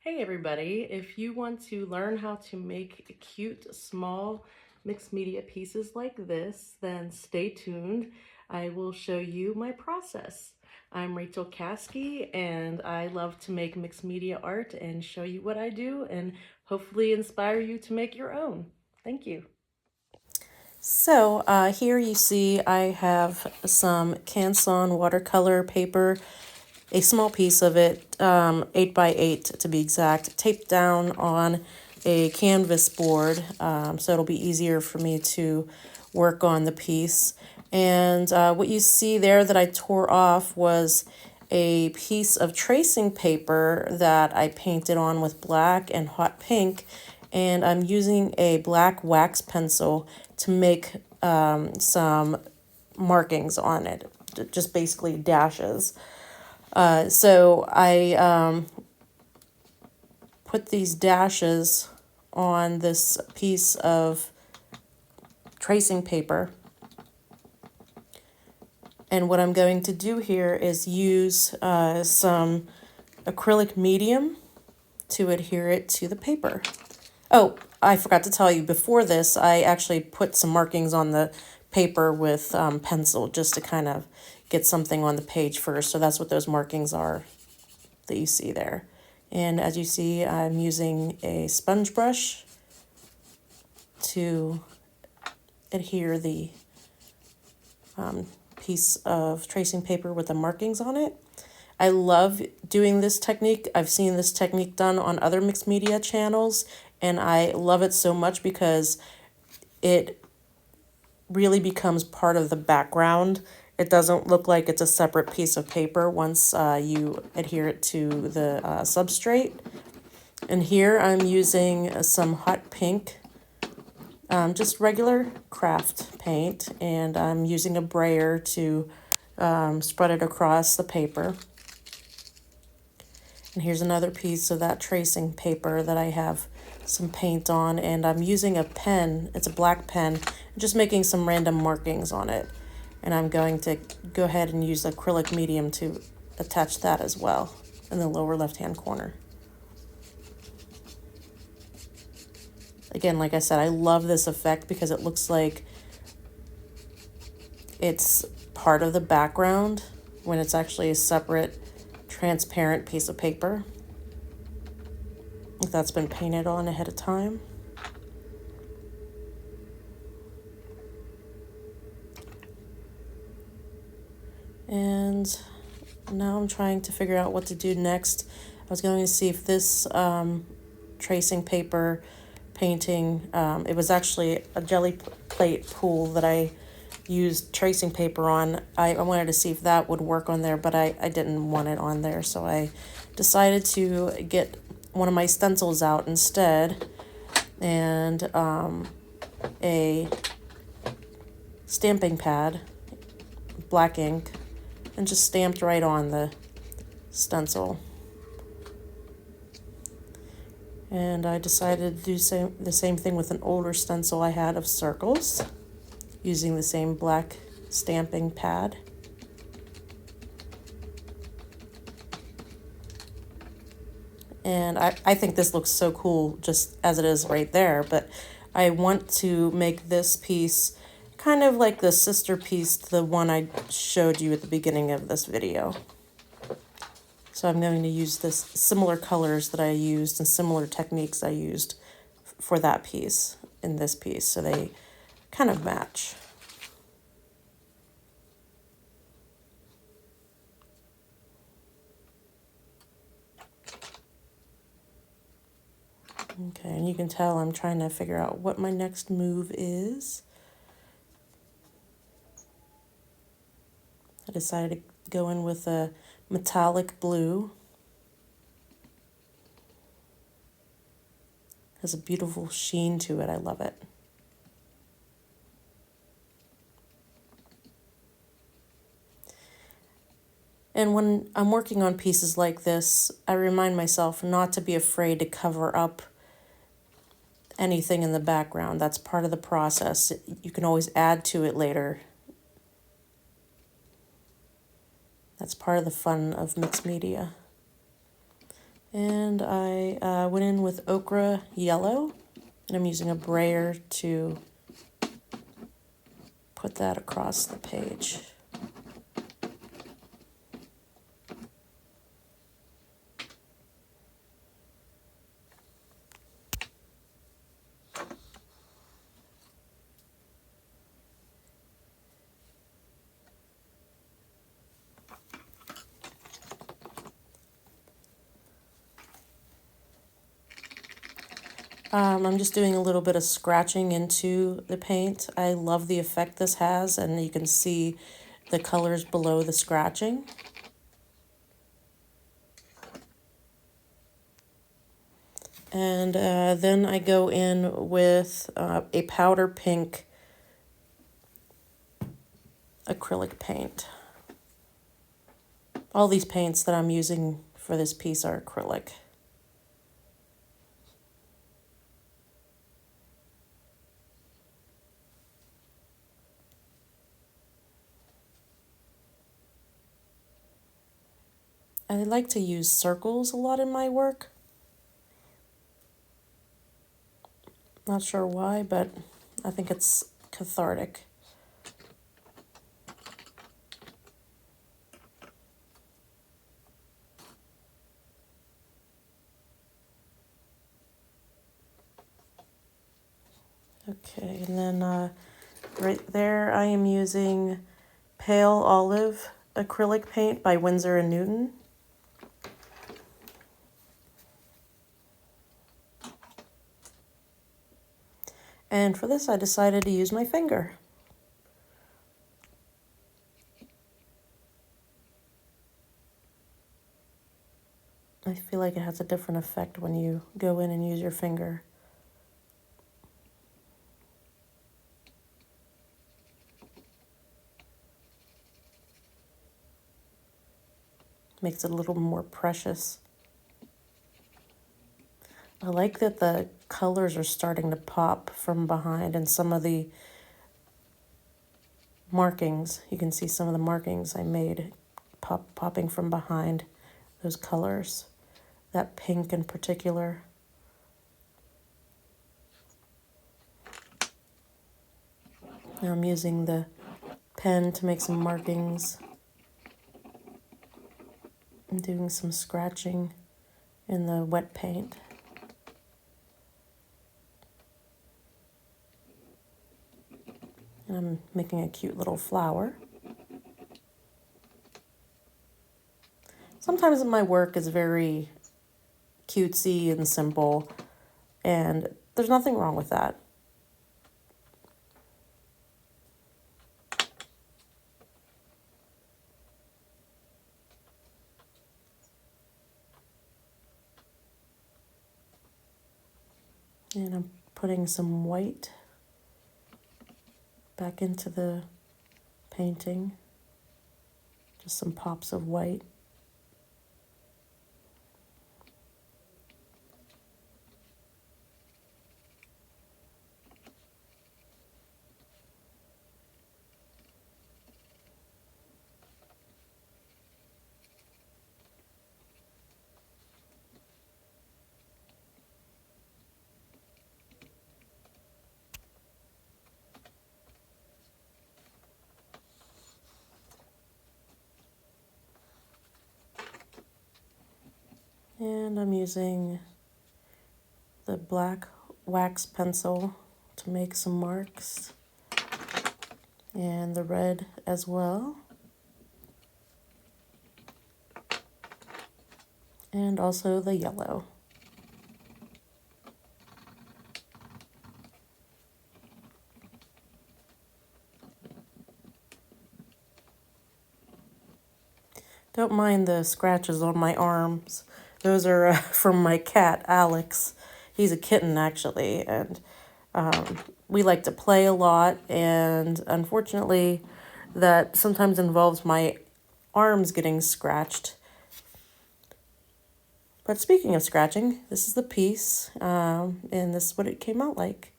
Hey everybody, if you want to learn how to make cute small mixed media pieces like this, then stay tuned. I will show you my process. I'm Rachel Caskey and I love to make mixed media art and show you what I do and hopefully inspire you to make your own. Thank you. So here you see I have some Canson watercolor paper, a small piece of it, 8 by 8 to be exact, taped down on a canvas board, so it'll be easier for me to work on the piece. And what you see there that I tore off was a piece of tracing paper that I painted on with black and hot pink, and I'm using a black wax pencil to make some markings on it, just basically dashes. So I put these dashes on this piece of tracing paper. And what I'm going to do here is use some acrylic medium to adhere it to the paper. Oh, I forgot to tell you, before this, I actually put some markings on the paper with pencil just to kind of get something on the page first. So that's what those markings are that you see there. And as you see, I'm using a sponge brush to adhere the piece of tracing paper with the markings on it. I love doing this technique. I've seen this technique done on other mixed media channels, and I love it so much because it really becomes part of the background. It doesn't look like it's a separate piece of paper once you adhere it to the substrate. And here I'm using some hot pink, just regular craft paint, and I'm using a brayer to spread it across the paper. And here's another piece of that tracing paper that I have some paint on, and I'm using a pen. It's a black pen, just making some random markings on it. And I'm going to go ahead and use acrylic medium to attach that as well in the lower left-hand corner. Again, like I said, I love this effect because it looks like it's part of the background when it's actually a separate transparent piece of paper, if that's been painted on ahead of time. And now I'm trying to figure out what to do next. I was going to see if this tracing paper painting, it was actually a jelly plate pool that I used tracing paper on. I wanted to see if that would work on there, but I didn't want it on there, so I decided to get one of my stencils out instead, and a stamping pad, black ink, and just stamped right on the stencil. And I decided to do the same thing with an older stencil I had of circles, using the same black stamping pad. And I think this looks so cool just as it is right there, but I want to make this piece kind of like the sister piece to the one I showed you at the beginning of this video. So I'm going to use this similar colors that I used and similar techniques I used for that piece in this piece, so they kind of match. Okay, and you can tell I'm trying to figure out what my next move is. I decided to go in with a metallic blue. Has a beautiful sheen to it. I love it. And when I'm working on pieces like this, I remind myself not to be afraid to cover up anything in the background. That's part of the process. You can always add to it later. That's part of the fun of mixed media. And I went in with ochre yellow, and I'm using a brayer to put that across the page. I'm just doing a little bit of scratching into the paint. I love the effect this has, and you can see the colors below the scratching. And then I go in with a powder pink acrylic paint. All these paints that I'm using for this piece are acrylic. I like to use circles a lot in my work. Not sure why, but I think it's cathartic. Okay, and then right there I am using Pale Olive acrylic paint by Winsor & Newton. And for this I decided to use my finger. I feel like it has a different effect when you go in and use your finger. Makes it a little more precious. I like that the colors are starting to pop from behind, and some of the markings, you can see some of the markings I made popping from behind those colors. That pink in particular. Now I'm using the pen to make some markings. I'm doing some scratching in the wet paint. And I'm making a cute little flower. Sometimes my work is very cutesy and simple, and there's nothing wrong with that. And I'm putting some white back into the painting. Just some pops of white. And I'm using the black wax pencil to make some marks, and the red as well, and also the yellow. Don't mind the scratches on my arms. Those are from my cat, Alex. He's a kitten, actually, and we like to play a lot, and unfortunately, that sometimes involves my arms getting scratched. But speaking of scratching, this is the piece, and this is what it came out like.